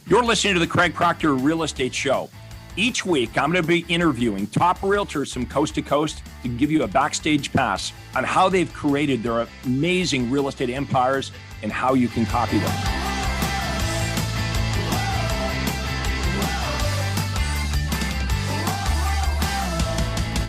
You're listening to the Craig Proctor Real Estate Show. Each week, I'm going to be interviewing top realtors from coast to coast to give you a backstage pass on how they've created their amazing real estate empires and how you can copy them.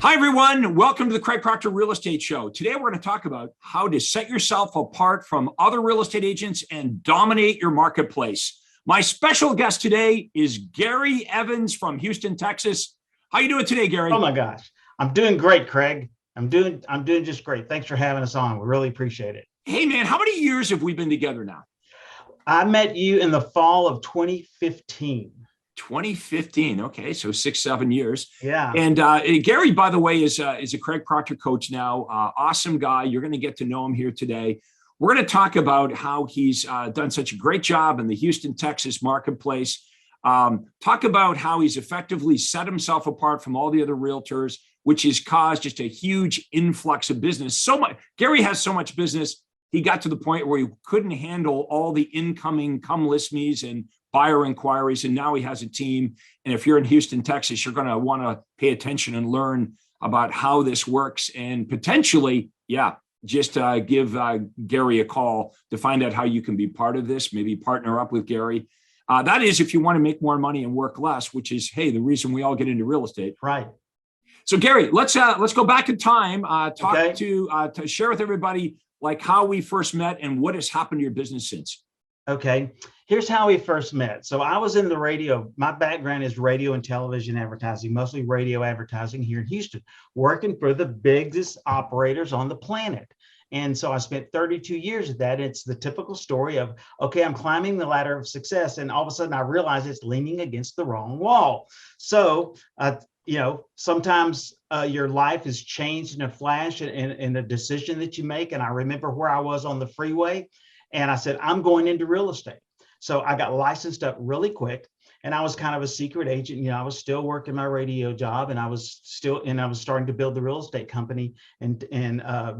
Hi, everyone. Welcome to the Craig Proctor Real Estate Show. Today, we're going to talk about how to set yourself apart from other real estate agents and dominate your marketplace. My special guest today is Gary Evans from Houston, Texas. How you doing today, Gary? Oh my gosh, I'm doing great, Craig. I'm doing just great. Thanks for having us on. We really appreciate it. Hey, man, how many years have we been together now? I met you in the fall of 2015. 2015. Okay, so 6-7 years. Yeah. And Gary, by the way, is a Craig Proctor coach now. Awesome guy. You're going to get to know him here today. We're going to talk about how he's done such a great job in the Houston, Texas marketplace. Talk about how he's effectively set himself apart from all the other realtors, which has caused just a huge influx of business. So much. Gary has so much business. He got to the point where he couldn't handle all the incoming come list me's and buyer inquiries. And now he has a team. And if you're in Houston, Texas, you're going to want to pay attention and learn about how this works and potentially, just give Gary a call to find out how you can be part of this, maybe partner up with Gary. That is if you want to make more money and work less, which is, hey, the reason we all get into real estate. Right. So Gary, let's go back in time, to share with everybody like how we first met and what has happened to your business since. Okay. Here's how we first met. So I was in the radio. My background is radio and television advertising, mostly radio advertising here in Houston, working for the biggest operators on the planet. And so I spent 32 years at that. It's the typical story of, okay, I'm climbing the ladder of success. And all of a sudden I realize it's leaning against the wrong wall. So, sometimes your life is changed in a flash in a decision that you make. And I remember where I was on the freeway and I said, I'm going into real estate. So I got licensed up really quick and I was kind of a secret agent. I was still working my radio job and I was starting to build the real estate company and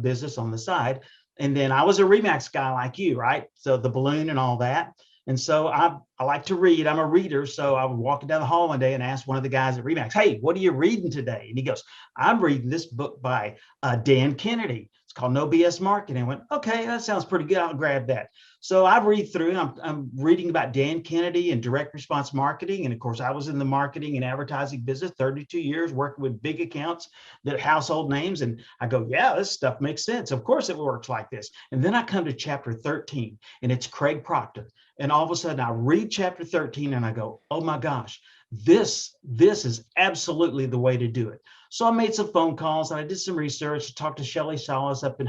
business on the side. And then I was a Remax guy like you, right? So the balloon and all that. And so I like to read. I'm a reader. So I was walking down the hall one day and asked one of the guys at Remax, hey, what are you reading today? And he goes, I'm reading this book by Dan Kennedy. It's called No BS Marketing. I went, okay, that sounds pretty good. I'll grab that. So I read through and I'm reading about Dan Kennedy and direct response marketing. And of course, I was in the marketing and advertising business, 32 years working with big accounts, that household names. And I go, yeah, this stuff makes sense. Of course it works like this. And then I come to chapter 13 and it's Craig Proctor. And all of a sudden I read chapter 13 and I go, oh my gosh, this is absolutely the way to do it. So I made some phone calls and I did some research, talked to Shelly Salas up in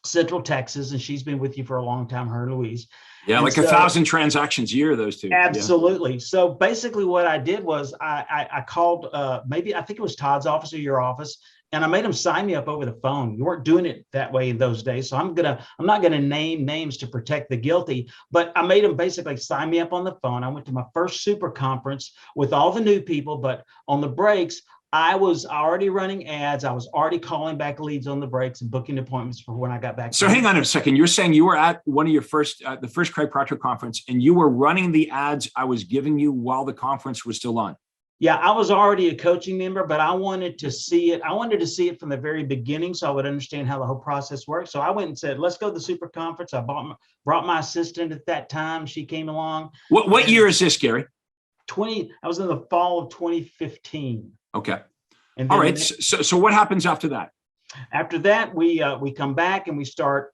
Central Texas, and she's been with you for a long time, her and Louise. Yeah, and like 1,000 transactions a year, those two. Absolutely. Yeah. So basically what I did was I called, I think it was Todd's office or your office, and I made them sign me up over the phone. You weren't doing it that way in those days. So I'm not gonna name names to protect the guilty, but I made them basically sign me up on the phone. I went to my first super conference with all the new people, but on the breaks, I was already running ads. I was already calling back leads on the breaks and booking appointments for when I got back. So hang on a second. You're saying you were at one of your the first Craig Proctor conference and you were running the ads I was giving you while the conference was still on. Yeah, I was already a coaching member, but I wanted to see it. I wanted to see it from the very beginning so I would understand how the whole process works. So I went and said, let's go to the super conference. I brought my assistant at that time. She came along. What year is this, Gary? I was in the fall of 2015. Okay. All right. So what happens after that? After that, we come back and we start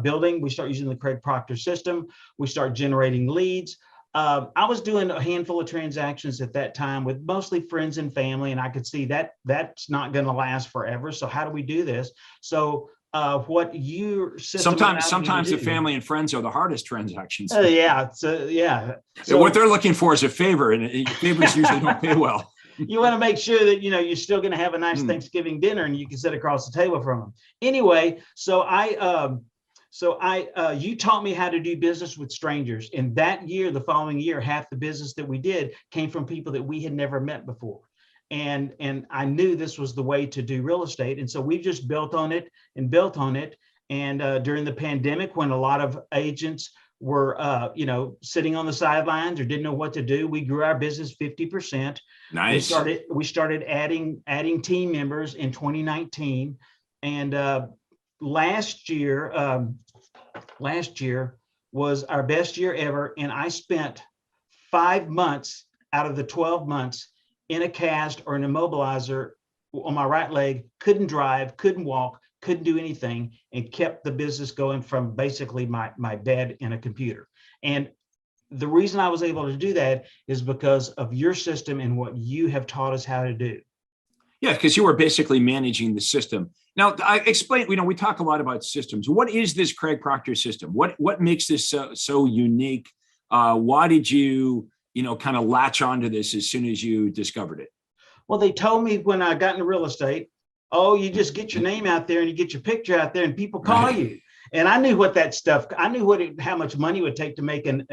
building. We start using the Craig Proctor system. We start generating leads. I was doing a handful of transactions at that time with mostly friends and family, and I could see that that's not going to last forever. So how do we do this? So what you sometimes the family and friends are the hardest transactions. So what they're looking for is a favor, and favors usually don't pay well. You want to make sure that you're still going to have a nice Thanksgiving dinner and you can sit across the table from them. Anyway, you taught me how to do business with strangers. And that year, the following year, half the business that we did came from people that we had never met before. And I knew this was the way to do real estate. And so we've just built on it. And during the pandemic, when a lot of agents were, sitting on the sidelines or didn't know what to do. We grew our business 50%. Nice. We started adding team members in 2019, and last year was our best year ever, and I spent 5 months out of the 12 months in a cast or an immobilizer on my right leg, couldn't drive, couldn't walk, couldn't do anything, and kept the business going from basically my bed in a computer. And the reason I was able to do that is because of your system and what you have taught us how to do. Yeah, because you were basically managing the system. Now, I explain, we talk a lot about systems. What is this Craig Proctor system? What makes this so unique? Why did you, kind of latch onto this as soon as you discovered it? Well, they told me when I got into real estate, oh, you just get your name out there and you get your picture out there and people call you. And I knew what that stuff, I knew how much money it would take to make an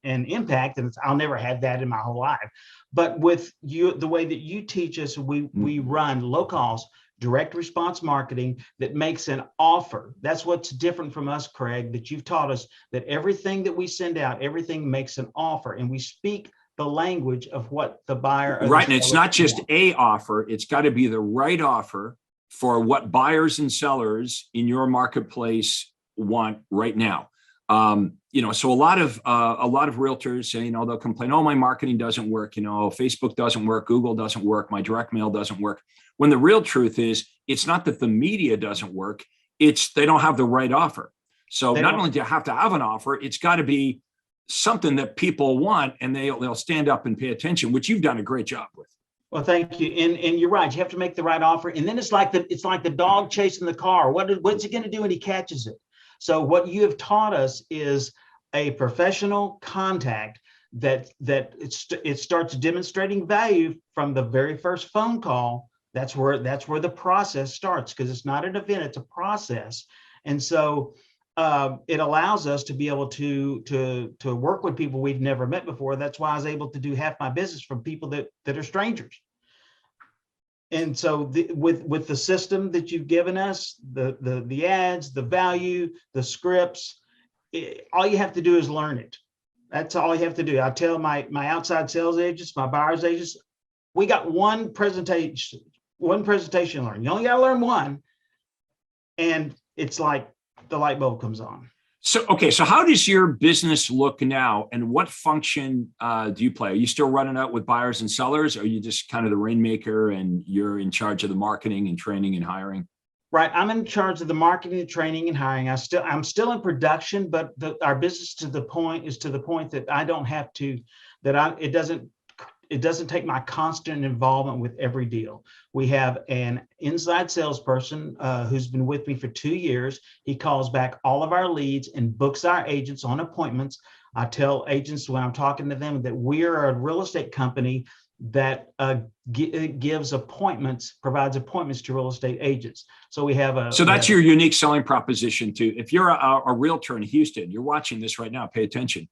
impact. And I'll never have that in my whole life. But with you, the way that you teach us, we run low cost, direct response marketing that makes an offer. That's what's different from us, Craig, that you've taught us that everything that we send out, everything makes an offer, and we speak the language of what the buyer. Right. And it's not just a offer. It's got to be the right offer for what buyers and sellers in your marketplace want right now. So a lot of realtors say, they'll complain, oh, my marketing doesn't work. Facebook doesn't work. Google doesn't work. My direct mail doesn't work. When the real truth is, it's not that the media doesn't work. It's they don't have the right offer. So not only do you have to have an offer, it's got to be something that people want, and they'll stand up and pay attention, which you've done a great job with. Well, thank you. And you're right. You have to make the right offer. And then it's like the dog chasing the car. What's he going to do when he catches it? So what you have taught us is a professional contact that it starts demonstrating value from the very first phone call. That's where the process starts, because it's not an event, it's a process. And so it allows us to be able to work with people we've never met before. That's why I was able to do half my business from people that are strangers. And so with the system that you've given us, the ads, the value, the scripts, all you have to do is learn it. That's all you have to do. I tell my outside sales agents, my buyers agents, we got one presentation to learn. You only got to learn one, and it's like the light bulb comes on. So how does your business look now, and what function do you play? Are you still running out with buyers and sellers, or are you just kind of the rainmaker and you're in charge of the marketing and training and hiring? Right. I'm in charge of the marketing, training, and hiring. I'm still in production, but our business is to the point that I don't have to, it doesn't take my constant involvement with every deal. We have an inside salesperson who's been with me for 2 years. He calls back all of our leads and books our agents on appointments. I tell agents when I'm talking to them that we are a real estate company that provides appointments to real estate agents. So we have So that's your unique selling proposition too. If you're a realtor in Houston, you're watching this right now, pay attention.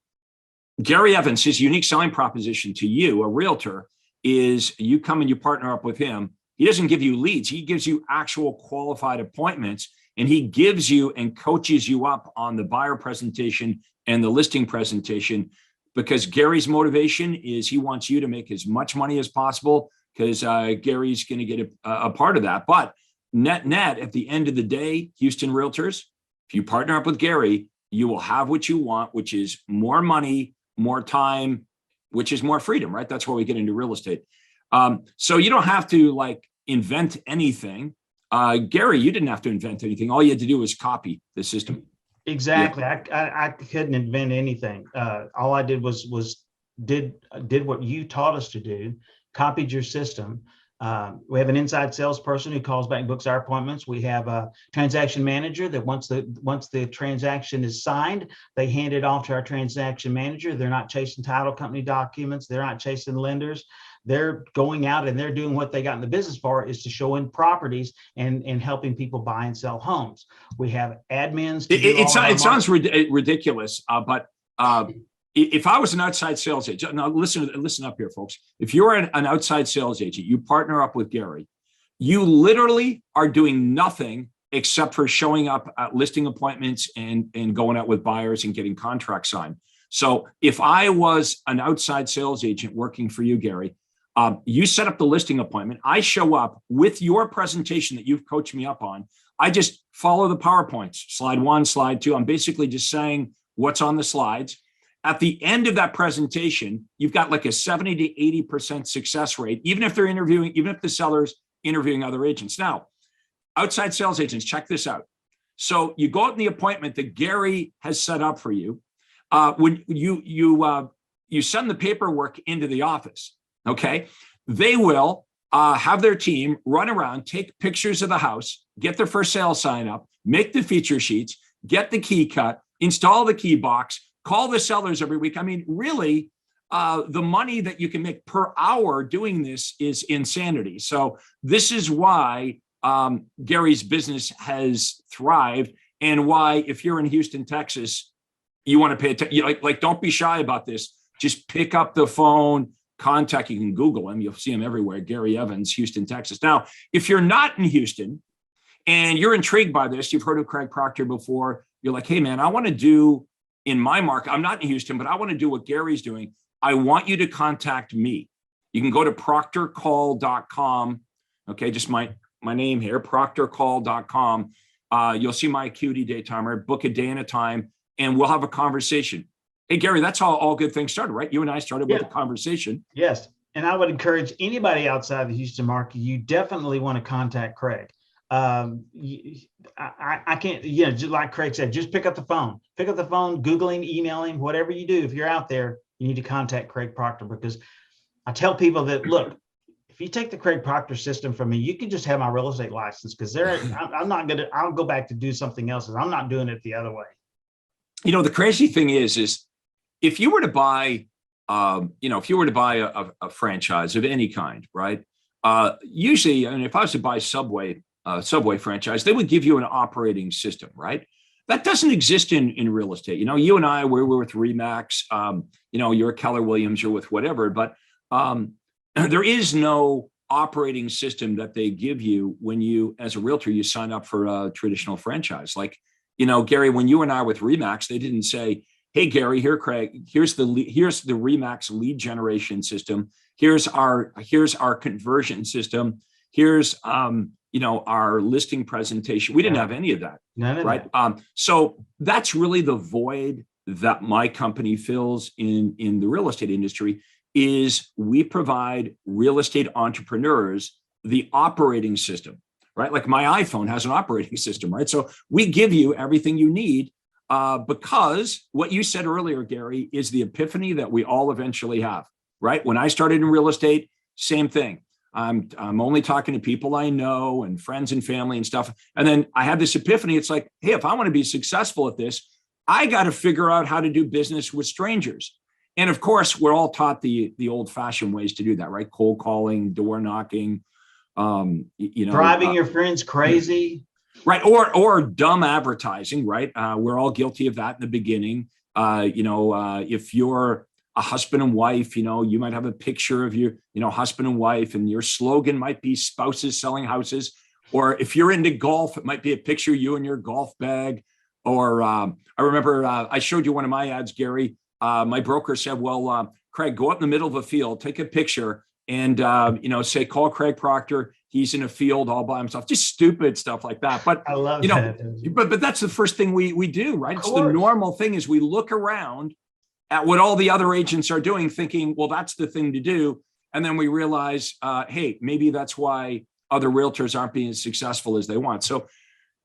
Gary Evans, his unique selling proposition to you, a realtor, is you come and you partner up with him. He doesn't give you leads. He gives you actual qualified appointments, and he gives you and coaches you up on the buyer presentation and the listing presentation, because Gary's motivation is he wants you to make as much money as possible, because Gary's going to get a part of that. But net, at the end of the day, Houston realtors, if you partner up with Gary, you will have what you want, which is more money, more time, which is more freedom, right? That's why we get into real estate. So you don't have to invent anything. Gary, you didn't have to invent anything. All you had to do was copy the system. Exactly. Yeah. I couldn't invent anything. All I did was did what you taught us to do, copied your system. We have an inside salesperson who calls back and books our appointments. We have a transaction manager that once the transaction is signed, they hand it off to our transaction manager. They're not chasing title company documents. They're not chasing lenders. They're going out and they're doing what they got in the business for, is to show in properties and helping people buy and sell homes. We have admins. It sounds ridiculous, but if I was an outside sales agent, now listen up here, folks. If you're an outside sales agent, you partner up with Gary, you literally are doing nothing except for showing up at listing appointments and going out with buyers and getting contracts signed. So if I was an outside sales agent working for you, Gary, you set up the listing appointment. I show up with your presentation that you've coached me up on. I just follow the PowerPoints, slide 1, slide 2. I'm basically just saying what's on the slides. At the end of that presentation, you've got like a 70 to 80% success rate, even if the seller's interviewing other agents. Now, outside sales agents, check this out. So you go out in the appointment that Gary has set up for you. When you send the paperwork into the office, okay? They will have their team run around, take pictures of the house, get their for sale sign up, make the feature sheets, get the key cut, install the key box, call the sellers every week. I mean, really, the money that you can make per hour doing this is insanity. So this is why Gary's business has thrived, and why, if you're in Houston, Texas, you want to pay attention. Like, don't be shy about this. Just pick up the phone, contact. You can Google him. You'll see him everywhere. Gary Evans, Houston, Texas. Now, if you're not in Houston and you're intrigued by this, you've heard of Craig Proctor before. You're like, hey man, I want to do in my market. I'm not in Houston, but I want to do what Gary's doing. I want you to contact me. You can go to proctorcall.com. Okay, just my name here, proctorcall.com. You'll see my acuity day timer, book a day and a time, and we'll have a conversation. Hey, Gary, that's how all good things started, right? You and I started with a conversation. Yes. And I would encourage anybody outside the Houston market, you definitely want to contact Craig. I can't, just like Craig said, just pick up the phone, Google him, email him, whatever you do. If you're out there, you need to contact Craig Proctor, because I tell people that, look, if you take the Craig Proctor system from me, you can just have my real estate license, because I'll go back to do something else. I'm not doing it the other way. The crazy thing is if you were to buy, a franchise of any kind, right? Usually, if I was to buy Subway franchise, they would give you an operating system, right? That doesn't exist in real estate. You and I, we're with Remax, you're a Keller Williams, you're with whatever, but there is no operating system that they give you when you, as a realtor, you sign up for a traditional franchise. Like, Gary, when you and I were with Remax, they didn't say, hey, Gary, here, Craig, here's the Remax lead generation system. Here's our conversion system. Here's, our listing presentation. We didn't have any of that, right? So that's really the void that my company fills in the real estate industry. Is we provide real estate entrepreneurs the operating system, right? Like my iPhone has an operating system, right? So we give you everything you need, because what you said earlier, Gary, is the epiphany that we all eventually have, right? When I started in real estate, same thing. I'm only talking to people I know and friends and family and stuff. And then I had this epiphany. It's like, hey, if I want to be successful at this, I got to figure out how to do business with strangers. And of course, we're all taught the old-fashioned ways to do that, right? Cold calling, door knocking, driving your friends crazy, right? Or dumb advertising, right? We're all guilty of that in the beginning. If you're a husband and wife, you might have a picture of your, husband and wife, and your slogan might be spouses selling houses. Or if you're into golf, it might be a picture of you and your golf bag. Or I remember I showed you one of my ads, Gary. My broker said, well, Craig, go out in the middle of a field, take a picture, and, say, call Craig Proctor. He's in a field all by himself, just stupid stuff like that. But I love that. But that's the first thing we do, right? It's the normal thing is we look around at what all the other agents are doing, thinking, well, that's the thing to do. And then we realize, hey, maybe that's why other realtors aren't being as successful as they want. So,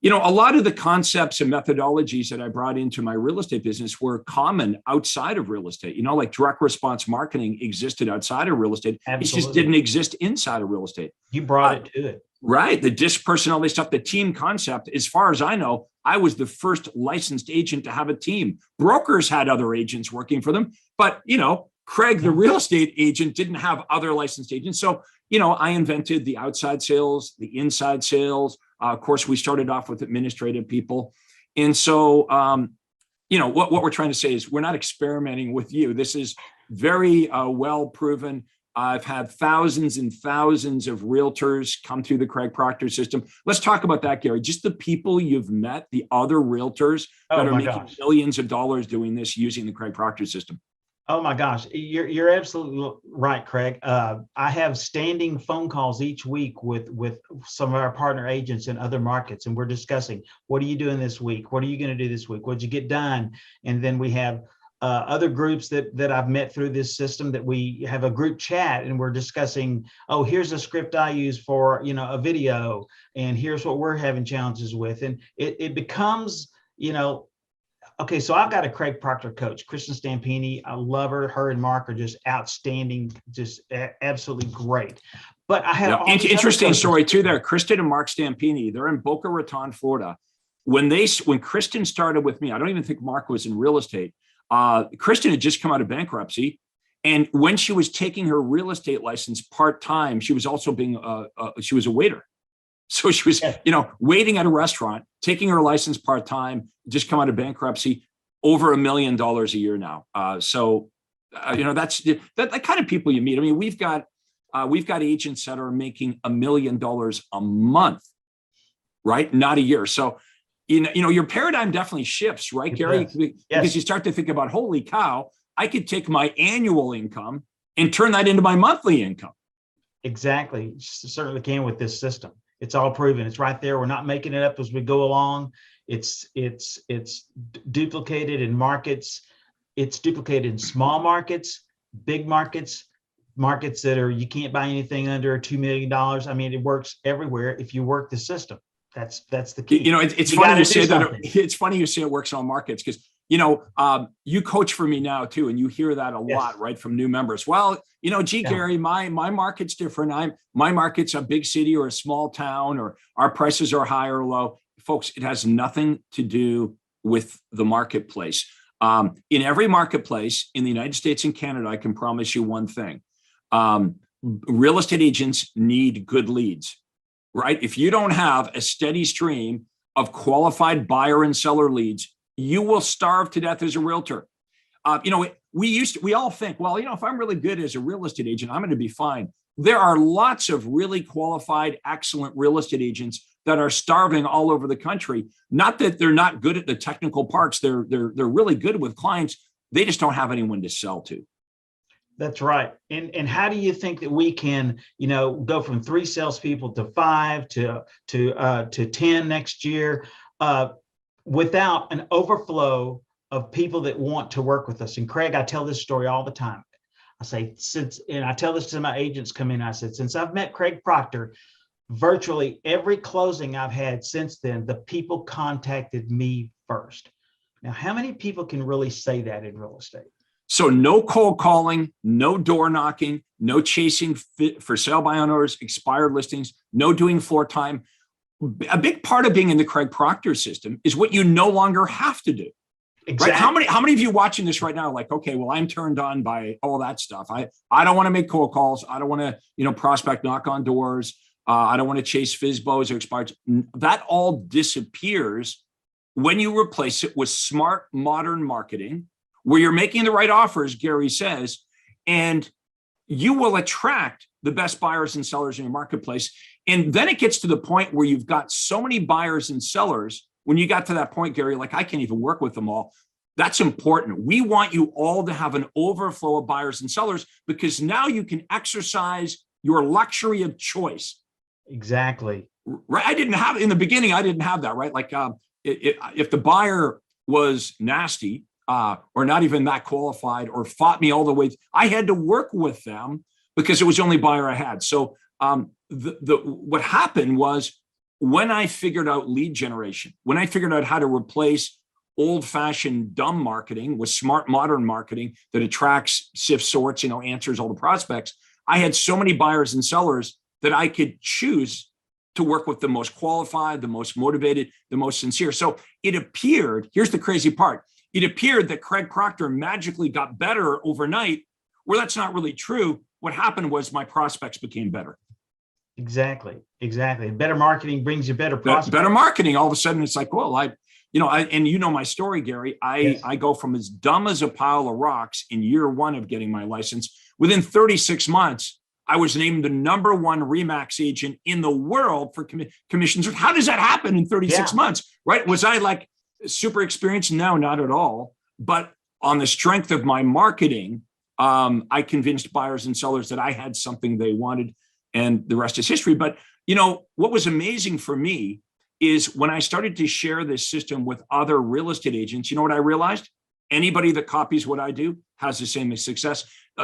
a lot of the concepts and methodologies that I brought into my real estate business were common outside of real estate. Like direct response marketing existed outside of real estate. Absolutely. It just didn't exist inside of real estate. You brought it to it. Right. The disc personality stuff, the team concept, as far as I know, I was the first licensed agent to have a team. Brokers had other agents working for them, but, Craig, the real estate agent, didn't have other licensed agents. So, I invented the outside sales, the inside sales. Of course, we started off with administrative people. And so, what we're trying to say is we're not experimenting with you. This is very well proven. I've had thousands and thousands of realtors come through the Craig Proctor system. Let's talk about that, Gary. Just the people you've met, the other realtors that are making millions of dollars doing this using the Craig Proctor system. Oh my gosh, you're absolutely right, Craig. I have standing phone calls each week with some of our partner agents in other markets, and we're discussing, what are you doing this week? What are you going to do this week? What'd you get done? And then we have other groups that I've met through this system, that we have a group chat, and we're discussing, oh, here's a script I use for, a video, and here's what we're having challenges with. And it becomes, okay, so I've got a Craig Proctor coach, Kristen Stampini. I love her. Her and Mark are just outstanding, just absolutely great. But I have interesting story too there. Kristen and Mark Stampini, they're in Boca Raton, Florida. When Kristen started with me, I don't even think Mark was in real estate. Kristen had just come out of bankruptcy. And when she was taking her real estate license part-time, she was also she was a waiter. So she was, waiting at a restaurant, taking her license part-time, just come out of bankruptcy, over $1 million a year now. That's the kind of people you meet. I mean, we've got agents that are making $1 million a month, right? Not a year. So, your paradigm definitely shifts, right, Gary? Yes. Because you start to think about, holy cow, I could take my annual income and turn that into my monthly income. Exactly. Certainly can with this system. It's all proven. It's right there. We're not making it up as we go along. It's duplicated in markets. It's duplicated in small markets, big markets that you can't buy anything under $2 million. I mean, it works everywhere if you work the system. That's the key. It's funny you say that. It's funny you say it works in all markets, because you coach for me now too, and you hear that a lot, right, from new members. Well, Gary, my market's different. My market's a big city or a small town, or our prices are high or low. Folks, it has nothing to do with the marketplace. In every marketplace in the United States and Canada, I can promise you one thing: real estate agents need good leads. Right? If you don't have a steady stream of qualified buyer and seller leads, you will starve to death as a realtor. We all think, well, if I'm really good as a real estate agent, I'm going to be fine. There are lots of really qualified, excellent real estate agents that are starving all over the country. Not that they're not good at the technical parts. They're really good with clients. They just don't have anyone to sell to. That's right. And how do you think that we can, go from 3 salespeople to 5 to 10 next year, without an overflow of people that want to work with us? And Craig, I tell this story all the time. I say, and I tell this to my agents come in, I said, since I've met Craig Proctor, virtually every closing I've had since then, the people contacted me first. Now, how many people can really say that in real estate? So no cold calling, no door knocking, no chasing for sale by owners, expired listings, no doing floor time. A big part of being in the Craig Proctor system is what you no longer have to do. Exactly. Right? How many of you watching this right now are like, okay, well, I'm turned on by all that stuff. I don't want to make cold calls. I don't want to, prospect, knock on doors. I don't want to chase FSBOs or expired. That all disappears when you replace it with smart, modern marketing, where you're making the right offers, Gary says, and you will attract the best buyers and sellers in your marketplace. And then it gets to the point where you've got so many buyers and sellers. When you got to that point, Gary, like, I can't even work with them all. That's important. We want you all to have an overflow of buyers and sellers, because now you can exercise your luxury of choice. Exactly. Right. In the beginning, I didn't have that, right? Like, if the buyer was nasty, or not even that qualified, or fought me all the way, I had to work with them because it was the only buyer I had. So what happened was, when I figured out lead generation, when I figured out how to replace old-fashioned dumb marketing with smart modern marketing that attracts, sifts, sorts, answers all the prospects, I had so many buyers and sellers that I could choose to work with the most qualified, the most motivated, the most sincere. So it appeared, here's the crazy part, it appeared that Craig Proctor magically got better overnight, where that's not really true. What happened was my prospects became better. Exactly. Better marketing brings you better prospects. Better marketing. All of a sudden, it's like, well, my story, Gary. I go from as dumb as a pile of rocks in year 1 of getting my license, Within 36 months, I was named the number one Remax agent in the world for commissions. How does that happen in 36 months, right? Was I like super experienced? No, not at all. But on the strength of my marketing, I convinced buyers and sellers that I had something they wanted, and the rest is history. But what was amazing for me is when I started to share this system with other real estate agents, you know what I realized? Anybody that copies what I do has the same success.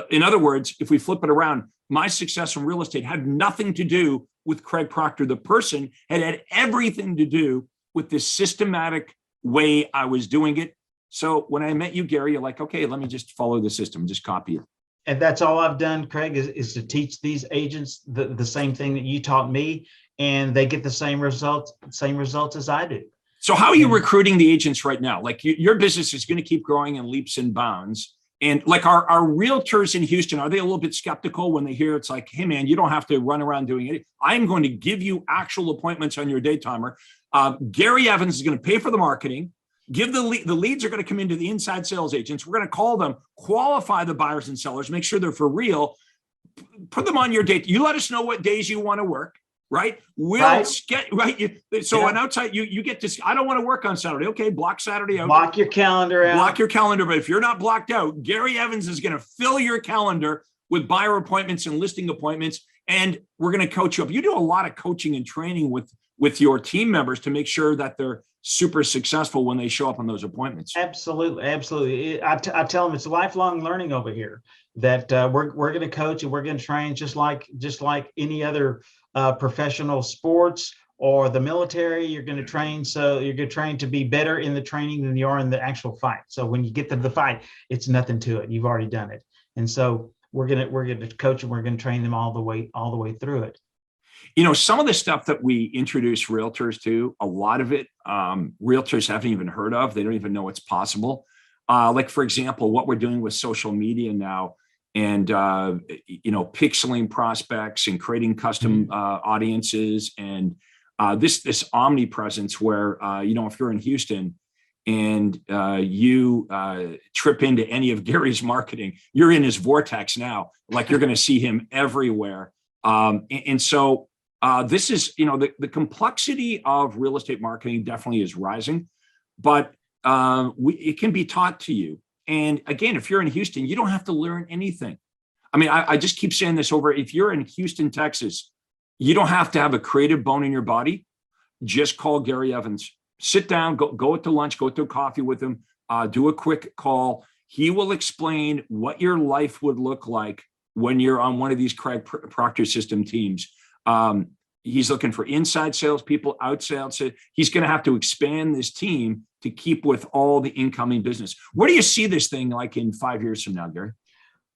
In other words, if we flip it around, my success in real estate had nothing to do with Craig Proctor, the person. It had everything to do with this systematic way I was doing it. So when I met you, Gary, you're like, okay, let me just follow the system, just copy it. And that's all I've done, Craig, is to teach these agents the same thing that you taught me, and they get the same results as I do. So how are you recruiting the agents right now? Like your business is going to keep growing in leaps and bounds. And like our realtors in Houston, are they a little bit skeptical when they hear it's like, hey man, you don't have to run around doing it. I'm going to give you actual appointments on your day timer. Gary Evans is going to pay for the marketing. Give the leads are going to come into the inside sales agents. We're going to call them, qualify the buyers and sellers, make sure they're for real, put them on your date. You let us know what days you want to work, right? We'll get right. So on outside, you get to, I don't want to work on Saturday. Okay, block Saturday out. Block your calendar out. Block your calendar. But if you're not blocked out, Gary Evans is going to fill your calendar with buyer appointments and listing appointments. And we're going to coach you up. You do a lot of coaching and training with your team members to make sure that they're super successful when they show up on those appointments. Absolutely. I tell them it's lifelong learning over here, that we're going to coach and we're going to train just like any other professional sports or the military. You're going to train. So you're going to train to be better in the training than you are in the actual fight. So when you get to the fight, it's nothing to it. You've already done it. And so we're going to coach and we're going to train them all the way through it. Some of the stuff that we introduce realtors to, a lot of it, realtors haven't even heard of. They don't even know it's possible. Like, for example, what we're doing with social media now and, pixeling prospects and creating custom audiences and this omnipresence where, if you're in Houston and you trip into any of Gary's marketing, you're in his vortex now. Like you're going to see him everywhere. And so this is, the complexity of real estate marketing definitely is rising, but it can be taught to you. And again, if you're in Houston, you don't have to learn anything. I mean, I just keep saying this over. If you're in Houston, Texas, you don't have to have a creative bone in your body. Just call Gary Evans. Sit down, go to lunch, go to coffee with him, do a quick call. He will explain what your life would look like when you're on one of these Craig Proctor system teams. He's looking for inside salespeople, outside sales. He's going to have to expand this team to keep with all the incoming business. Where do you see this thing like in 5 years from now, Gary?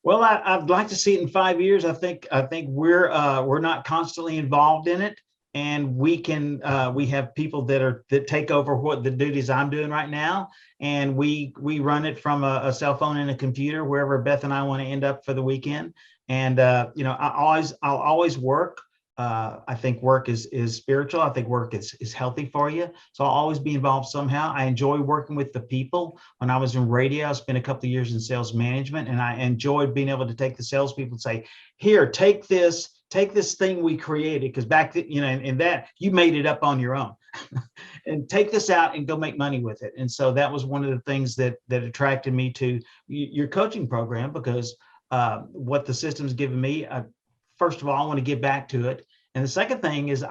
Well, I'd like to see it in 5 years. I think we're not constantly involved in it, and we have people that take over what the duties I'm doing right now, and we run it from a cell phone and a computer wherever Beth and I want to end up for the weekend. And I'll always work. I think work is spiritual. I think work is healthy for you. So I'll always be involved somehow. I enjoy working with the people. When I was in radio, I spent a couple of years in sales management, and I enjoyed being able to take the salespeople and say, here, take this thing we created, because back then, in that you made it up on your own and take this out and go make money with it. And so that was one of the things that attracted me to your coaching program, because what the system's given me, first of all, I want to give back to it. And the second thing is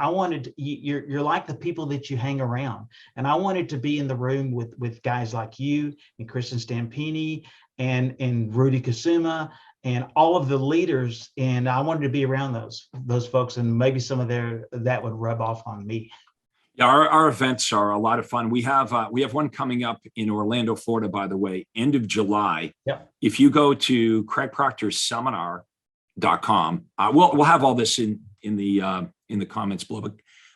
you're like the people that you hang around. And I wanted to be in the room with guys like you and Kristen Stampini and Rudy Kasuma and all of the leaders. And I wanted to be around those folks, and maybe some of that would rub off on me. Yeah, our events are a lot of fun. We have one coming up in Orlando, Florida, by the way, end of July. Yep. If you go to craigproctorseminar.com, we'll have all this in the comments below. But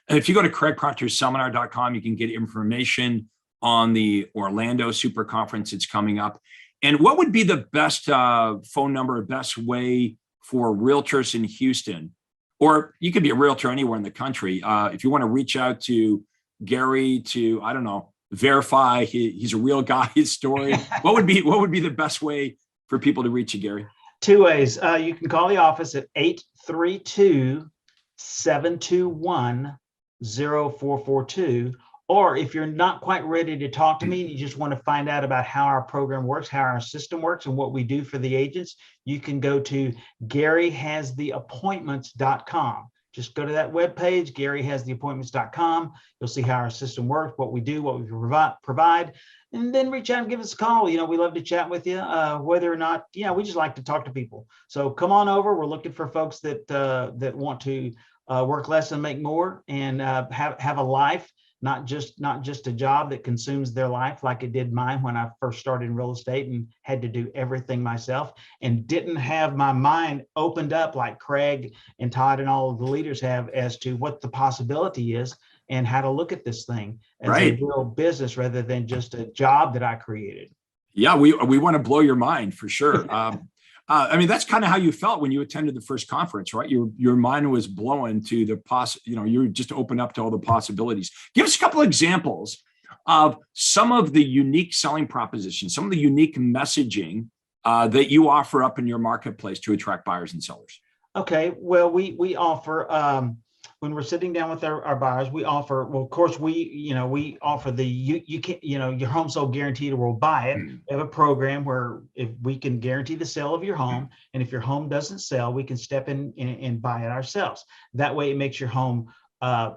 if you go to craigproctorseminar.com, you can get information on the Orlando Super Conference. It's coming up. And what would be the best phone number, best way for realtors in Houston? Or you could be a realtor anywhere in the country. If you want to reach out to Gary to, I don't know, verify he's a real guy, his story, what would be the best way for people to reach you, Gary? Two ways. You can call the office at 832-721-0442. Or if you're not quite ready to talk to me and you just want to find out about how our program works, how our system works, and what we do for the agents, you can go to GaryHasTheAppointments.com. Just go to that webpage, GaryHasTheAppointments.com. You'll see how our system works, what we do, what we provide, and then reach out and give us a call. We love to chat with you, whether or not, we just like to talk to people. So come on over. We're looking for folks that want to work less and make more, and have a life, not just a job that consumes their life like it did mine when I first started in real estate and had to do everything myself and didn't have my mind opened up like Craig and Todd and all of the leaders have as to what the possibility is and how to look at this thing as a real business rather than just a job that I created. Yeah, we want to blow your mind for sure. I mean, that's kind of how you felt when you attended the first conference, right? Your mind was blown to the you were just open up to all the possibilities. Give us a couple of examples of some of the unique selling propositions, some of the unique messaging that you offer up in your marketplace to attract buyers and sellers. Okay, well, we offer when we're sitting down with our buyers, we offer, well, of course, we offer the, you can, your home sold guaranteed or we'll buy it. We have a program where if we can guarantee the sale of your home, and if your home doesn't sell, we can step in and buy it ourselves. That way it makes your home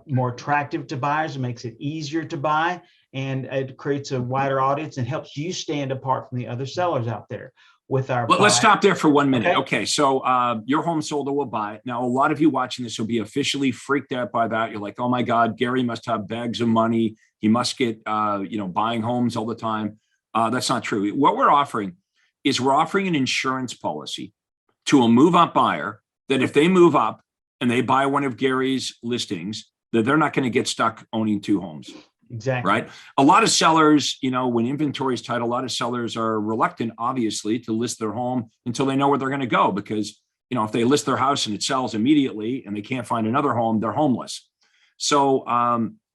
more attractive to buyers. It makes it easier to buy, and it creates a wider audience and helps you stand apart from the other sellers out there. With our let's stop there for 1 minute. Okay, so your home sold or will buy it. Now, a lot of you watching this will be officially freaked out by that. You're like, oh my God, Gary must have bags of money. He must get, buying homes all the time. That's not true. What we're offering is we're offering an insurance policy to a move-up buyer that if they move up and they buy one of Gary's listings, that they're not going to get stuck owning two homes. Exactly. Right. A lot of sellers, when inventory is tight, a lot of sellers are reluctant, obviously, to list their home until they know where they're going to go. Because, if they list their house and it sells immediately and they can't find another home, they're homeless. So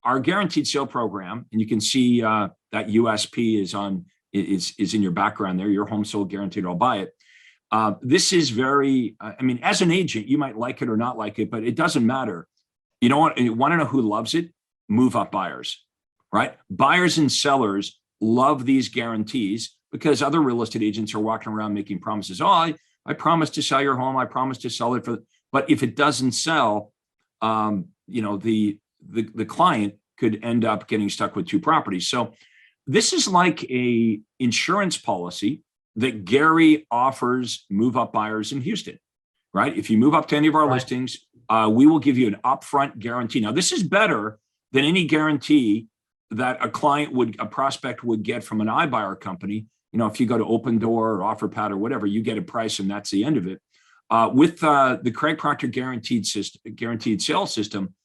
our guaranteed sale program, and you can see that USP is in your background there, your home sold guaranteed, I'll buy it. This is very, as an agent, you might like it or not like it, but it doesn't matter. You know what? You want to know who loves it? Move up buyers. Right? Buyers and sellers love these guarantees because other real estate agents are walking around making promises. Oh, I promise to sell your home. I promise to sell it but if it doesn't sell, the client could end up getting stuck with two properties. So this is like a insurance policy that Gary offers move up buyers in Houston, right? If you move up to any of our listings, we will give you an upfront guarantee. Now, this is better than any guarantee that a prospect would get from an iBuyer company. If you go to Open Door or OfferPad or whatever, you get a price and that's the end of it. With the Craig Proctor guaranteed sales system,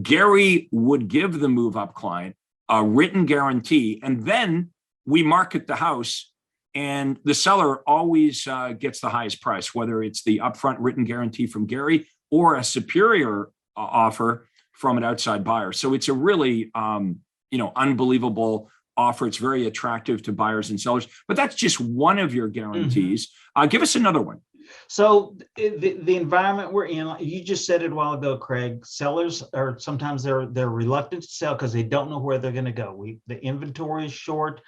Gary would give the move up client a written guarantee, and then we market the house, and the seller always gets the highest price, whether it's the upfront written guarantee from Gary or a superior offer from an outside buyer. So it's a really unbelievable offer. It's very attractive to buyers and sellers, but that's just one of your guarantees. Give us another one. So the environment we're in, you just said it a while ago, Craig, sellers are sometimes they're reluctant to sell because they don't know where they're going to go. The inventory is short.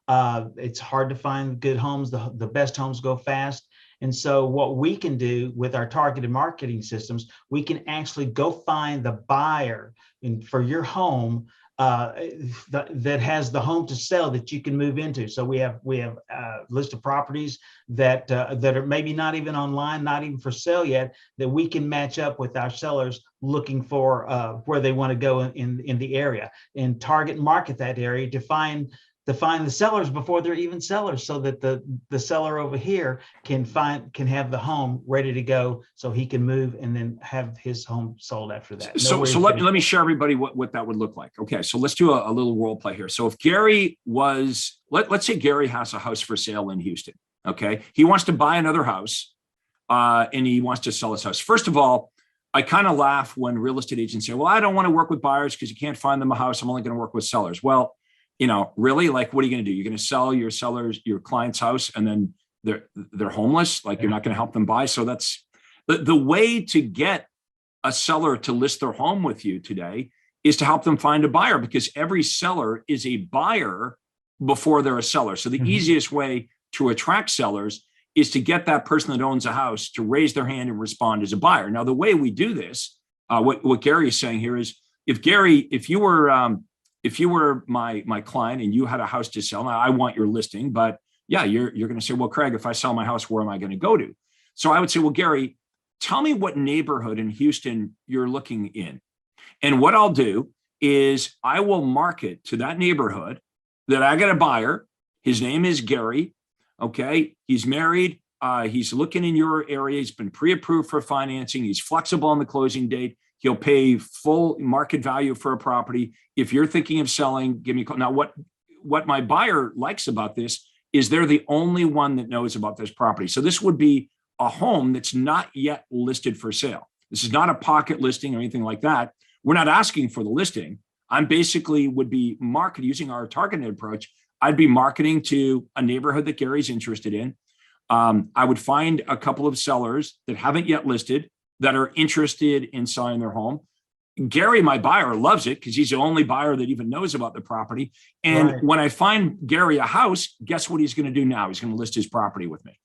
It's hard to find good homes. The best homes go fast. And so what we can do with our targeted marketing systems, we can actually go find the buyer for your home that has the home to sell that you can move into. So we have a list of properties that are maybe not even online, not even for sale yet, that we can match up with our sellers looking for where they want to go in the area, and target market that area to find the sellers before they're even sellers, so that the seller over here can have the home ready to go, so he can move and then have his home sold after that. So let me show everybody what that would look like. Okay, so let's do a little role play here. So if Gary was, let's say Gary has a house for sale in Houston. Okay, he wants to buy another house and he wants to sell his house. First of all, I kind of laugh when real estate agents say, well, I don't want to work with buyers because you can't find them a house. I'm only going to work with sellers. Well, really, like, what are you going to do? You're going to sell your client's house and then they're homeless. Like, you're not going to help them buy. So that's the way to get a seller to list their home with you today, is to help them find a buyer, because every seller is a buyer before they're a seller. So the easiest way to attract sellers is to get that person that owns a house to raise their hand and respond as a buyer. Now, the way we do this, what Gary is saying here is, if you were my client and you had a house to sell, now I want your listing, but yeah, you're going to say, well, Craig, if I sell my house, where am I going to go to? So I would say, well, Gary, tell me what neighborhood in Houston you're looking in. And what I'll do is I will market to that neighborhood that I got a buyer. His name is Gary. Okay. He's married. He's looking in your area. He's been pre-approved for financing. He's flexible on the closing date. He'll pay full market value for a property. If you're thinking of selling, give me a call. Now, what my buyer likes about this is they're the only one that knows about this property. So this would be a home that's not yet listed for sale. This is not a pocket listing or anything like that. We're not asking for the listing. I'm basically would be marketing using our targeted approach. I'd be marketing to a neighborhood that Gary's interested in. I would find a couple of sellers that haven't yet listed that are interested in selling their home. Gary, my buyer, loves it because he's the only buyer that even knows about the property. And when I find Gary a house, guess what he's going to do now? He's going to list his property with me.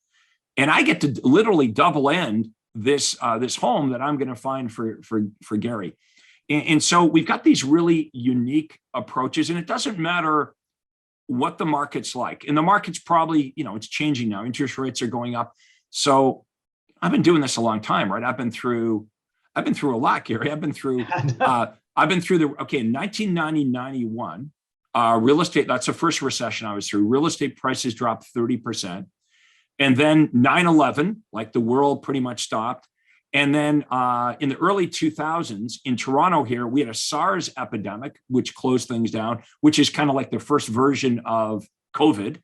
And I get to literally double end this home that I'm going to find for Gary. And so we've got these really unique approaches, and it doesn't matter what the market's like. And the market's probably, it's changing now. Interest rates are going up. So I've been doing this a long time, right? I've been through a lot, Gary. I've been through in 1990, 91, real estate, that's the first recession I was through. Real estate prices dropped 30%. And then 9/11, like the world pretty much stopped. And then in the early 2000s in Toronto here, we had a SARS epidemic, which closed things down, which is kind of like the first version of COVID.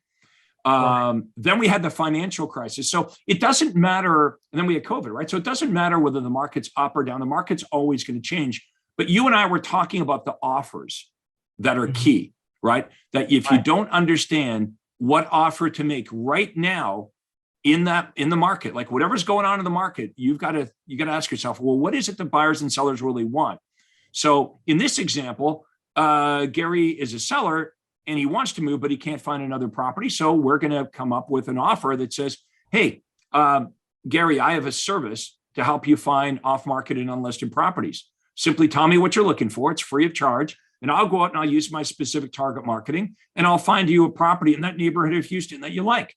Then we had the financial crisis. So it doesn't matter. And then we had COVID, right? So it doesn't matter whether the market's up or down. The market's always going to change. But you and I were talking about the offers that are key, right? That if you don't understand what offer to make right now, in the market, like whatever's going on in the market, you got to ask yourself, well, what is it that buyers and sellers really want? So in this example, Gary is a seller and he wants to move, but he can't find another property. So we're going to come up with an offer that says, hey, Gary, I have a service to help you find off-market and unlisted properties. Simply tell me what you're looking for. It's free of charge. And I'll go out and I'll use my specific target marketing and I'll find you a property in that neighborhood of Houston that you like.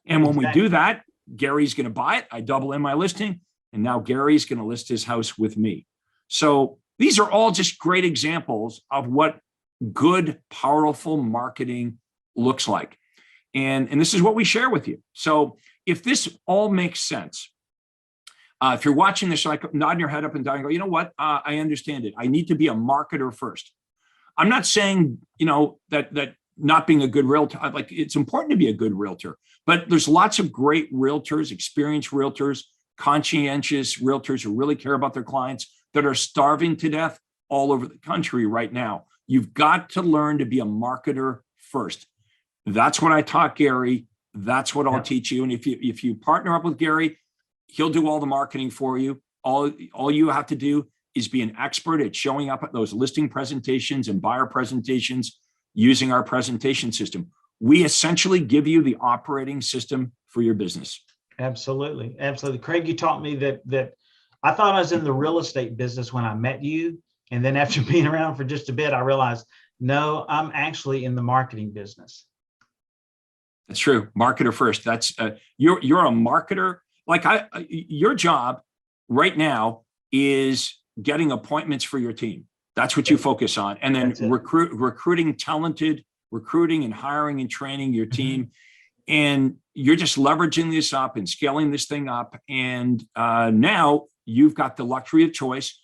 And when we do that, Gary's going to buy it. I double in my listing. And now Gary's going to list his house with me. So these are all just great examples of what good, powerful marketing looks like. And this is what we share with you. So if this all makes sense, if you're watching this, like nod your head up and down and go, you know what? I understand it. I need to be a marketer first. I'm not saying, that not being a good realtor, like it's important to be a good realtor, but there's lots of great realtors, experienced realtors, conscientious realtors who really care about their clients that are starving to death all over the country right now. You've got to learn to be a marketer first. That's what I taught Gary. That's what I'll teach you. And if you partner up with Gary, he'll do all the marketing for you. All you have to do is be an expert at showing up at those listing presentations and buyer presentations using our presentation system. We essentially give you the operating system for your business. Absolutely. Absolutely. Craig, you taught me that I thought I was in the real estate business when I met you. And then after being around for just a bit, I realized, no, I'm actually in the marketing business. That's true. Marketer first. That's you're a marketer. Like your job right now is getting appointments for your team. That's what you focus on. And then recruiting and hiring and training your team. And you're just leveraging this up and scaling this thing up. And now you've got the luxury of choice.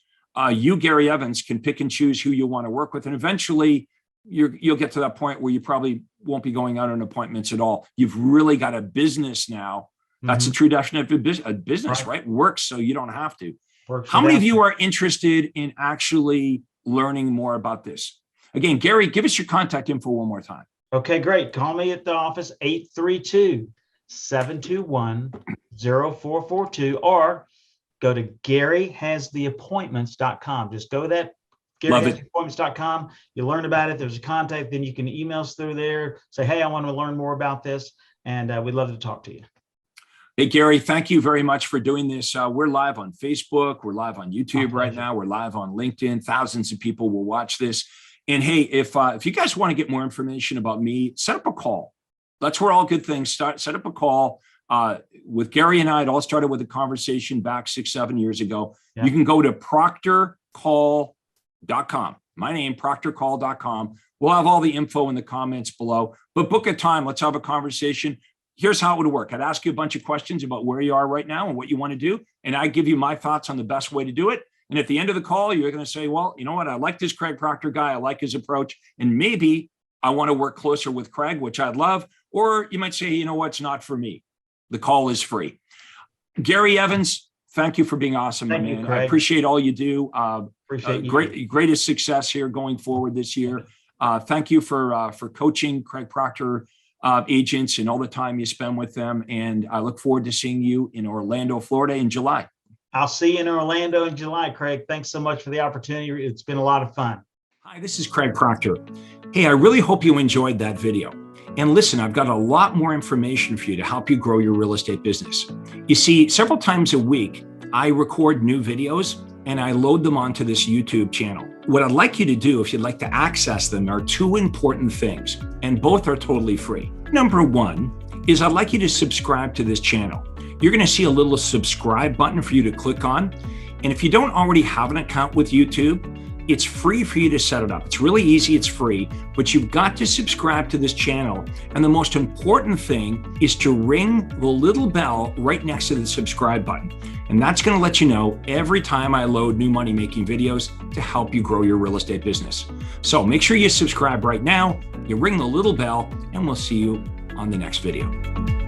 You, Gary Evans, can pick and choose who you want to work with. And eventually you'll get to that point where you probably won't be going out on appointments at all. You've really got a business now. That's a true definition of a business, right? Works so you don't have to. How many of you are interested in actually learning more about this? Again, Gary, give us your contact info one more time. Okay, great. Call me at the office, 721-0442, or go to GaryHasTheAppointments.com. Just go to that GaryHasTheAppointments.com. You learn about it. There's a contact. Then you can email us through there. Say, hey, I want to learn more about this. And we'd love to talk to you. Hey, Gary, thank you very much for doing this. We're live on Facebook. We're live on YouTube right now. We're live on LinkedIn. Thousands of people will watch this. And hey, if you guys want to get more information about me, set up a call. That's where all good things start. Set up a call. With Gary and I, it all started with a conversation back 6-7 years ago. Yeah. You can go to proctorcall.com. My name, proctorcall.com. We'll have all the info in the comments below. But book a time. Let's have a conversation. Here's how it would work. I'd ask you a bunch of questions about where you are right now and what you want to do. And I give you my thoughts on the best way to do it. And at the end of the call, you're going to say, well, you know what? I like this Craig Proctor guy. I like his approach. And maybe I want to work closer with Craig, which I'd love. Or you might say, you know what? It's not for me. The call is free. Gary Evans, thank you for being awesome, my man. I appreciate all you do. Appreciate you. Greatest success here going forward this year. Thank you for coaching Craig Proctor agents and all the time you spend with them. And I look forward to seeing you in Orlando, Florida in July. I'll see you in Orlando in July, Craig. Thanks so much for the opportunity. It's been a lot of fun. Hi, this is Craig Proctor. Hey, I really hope you enjoyed that video. And listen, I've got a lot more information for you to help you grow your real estate business. You see, several times a week, I record new videos and I load them onto this YouTube channel. What I'd like you to do, if you'd like to access them, are two important things, and both are totally free. Number one is I'd like you to subscribe to this channel. You're going to see a little subscribe button for you to click on. And if you don't already have an account with YouTube, it's free for you to set it up. It's really easy, it's free, but you've got to subscribe to this channel. And the most important thing is to ring the little bell right next to the subscribe button. And that's going to let you know every time I load new money-making videos to help you grow your real estate business. So make sure you subscribe right now, you ring the little bell, and we'll see you on the next video.